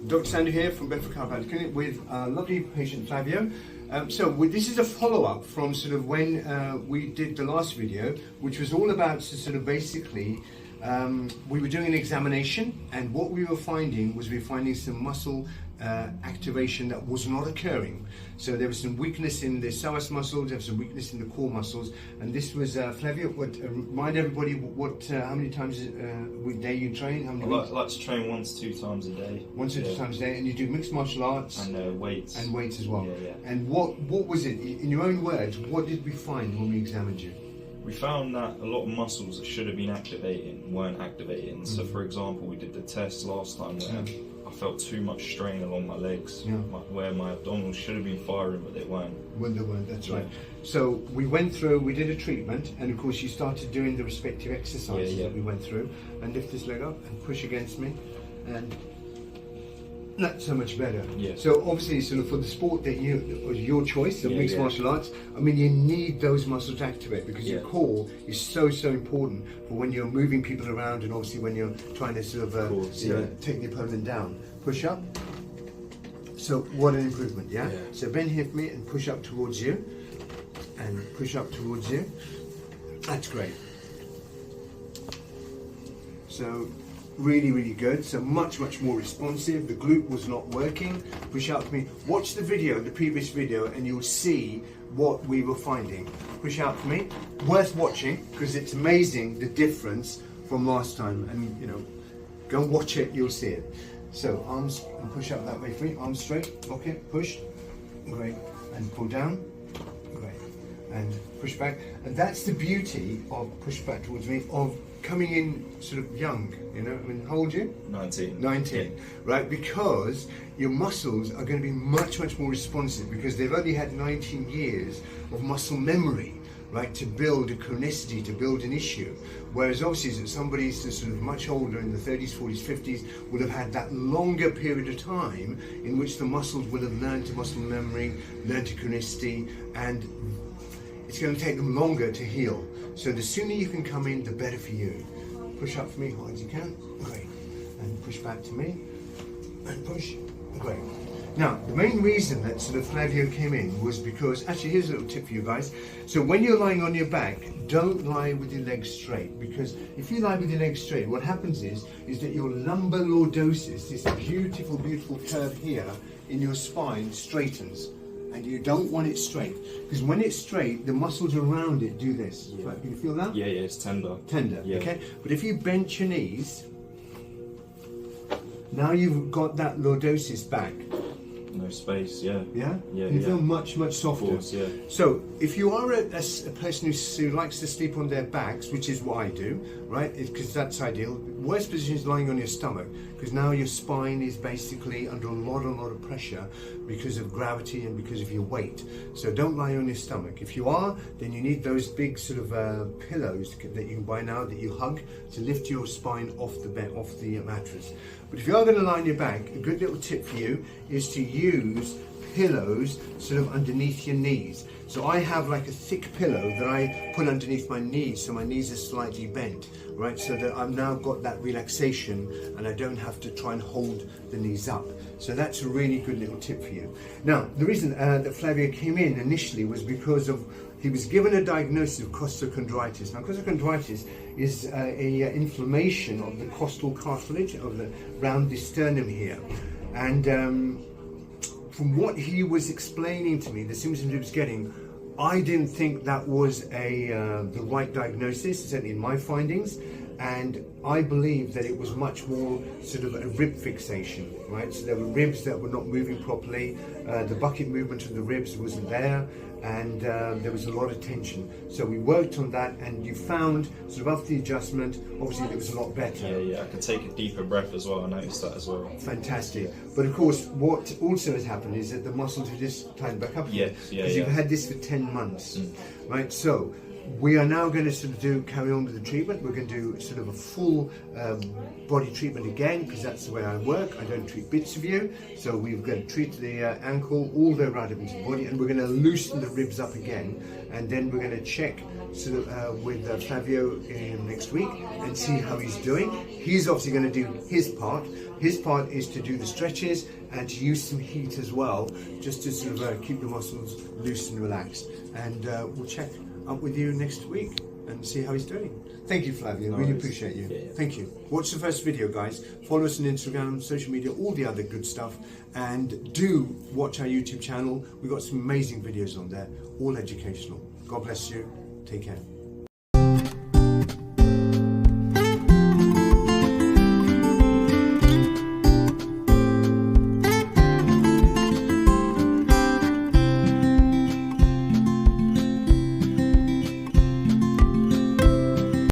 Dr. Sandhu here from Bedford Chiropractic Clinic with lovely patient Flavio. This is a follow-up from sort of when we did the last video, which was all about sort of basically we were doing an examination, and what we were finding was some muscle activation that was not occurring. So there was some weakness in the psoas muscles, there was some weakness in the core muscles, and this was Flavio. Remind everybody how many times a day you train? How many I like to train 1 to 2 times a day. 1 to 2 times a day, and you do mixed martial arts and weights. And weights as well. Yeah. And what was it, in your own words? What did we find when we examined you? We found that a lot of muscles that should have been activating weren't activating. So, for example, we did the test last time where I felt too much strain along my legs, where my abdominals should have been firing, but they weren't. When they weren't, that's right. So we went through, we did a treatment, and of course you started doing the respective exercises that we went through. And lift this leg up and push against me, and that's so much better. Yeah. So obviously, sort of for the sport that your choice, the mixed martial arts, I mean, you need those muscles to activate because your core is so important for when you're moving people around, and obviously when you're trying to sort of take the opponent down. Push up. So what an improvement, yeah? So bend here for me and push up towards you, and push up towards you. That's great. So really good. So much more responsive. The glute was not working. Push out for me. Watch the video, the previous video, and you'll see what we were finding. Push out for me. Worth watching because it's amazing the difference from last time. And you know, go and watch it. You'll see it. So arms, and push up that way for me. Arms straight. Okay. Push. Great. And pull down. Great. And push back. And that's the beauty of push back towards me, of coming in sort of young, you know. I mean, how old are you? 19, right? Because your muscles are going to be much more responsive because they've only had 19 years of muscle memory, right, to build a chronicity, to build an issue. Whereas obviously somebody sort of much older, in the 30s, 40s, 50s, would have had that longer period of time in which the muscles will have learned to muscle memory, learned to chronicity, and it's going to take them longer to heal. So the sooner you can come in, the better for you. Push up for me hard as you can. Great. And push back to me. And push. Great. Now, the main reason that sort of Flavio came in was because, actually here's a little tip for you guys. So when you're lying on your back, don't lie with your legs straight, because if you lie with your legs straight, what happens is that your lumbar lordosis, this beautiful curve here in your spine, straightens. And you don't want it straight, because when it's straight, the muscles around it do this. Right, can you feel that? Yeah, it's tender. Okay. But if you bend your knees, now you've got that lordosis back. No space, Yeah, you feel much softer. Of course, So if you are a person who likes to sleep on their backs, which is what I do, right, because that's ideal. Worst position is lying on your stomach, because now your spine is basically under a lot of pressure because of gravity and because of your weight. So don't lie on your stomach. If you are, then you need those big sort of pillows that you can buy now that you hug to lift your spine off the bed, off the mattress. But if you are going to lie on your back, a good little tip for you is to use pillows sort of underneath your knees. So I have like a thick pillow that I put underneath my knees, so my knees are slightly bent, right? So that I've now got that relaxation and I don't have to try and hold the knees up. So that's a really good little tip for you. Now, the reason that Flavio came in initially was because of he was given a diagnosis of costochondritis. Now, costochondritis is a inflammation of the costal cartilage around the sternum here, and from what he was explaining to me, the symptoms he was getting, I didn't think that was the right diagnosis, certainly in my findings, and I believe that it was much more sort of a rib fixation, right? So there were ribs that were not moving properly, the bucket movement of the ribs wasn't there, and there was a lot of tension. So we worked on that, and you found sort of after the adjustment, obviously it was a lot better. Yeah, I could take a deeper breath as well. I noticed that as well. Fantastic. But of course, what also has happened is that the muscles have just tightened back up again. Because you've had this for 10 months, right? So we are now going to sort of carry on with the treatment. We're going to do sort of a full body treatment again, because that's the way I work. I don't treat bits of you. So we're going to treat the ankle all the way right up into the body, and we're going to loosen the ribs up again, and then we're going to check sort of with Flavio next week and see how he's doing. He's obviously going to do his part. His part is to do the stretches and to use some heat as well, just to sort of keep the muscles loose and relaxed. And we'll check up with you next week and see how he's doing. Thank you, Flavio. Really appreciate you. Yeah. Thank you. Watch the first video, guys. Follow us on Instagram, social media, all the other good stuff. And do watch our YouTube channel. We've got some amazing videos on there, all educational. God bless you. Take care.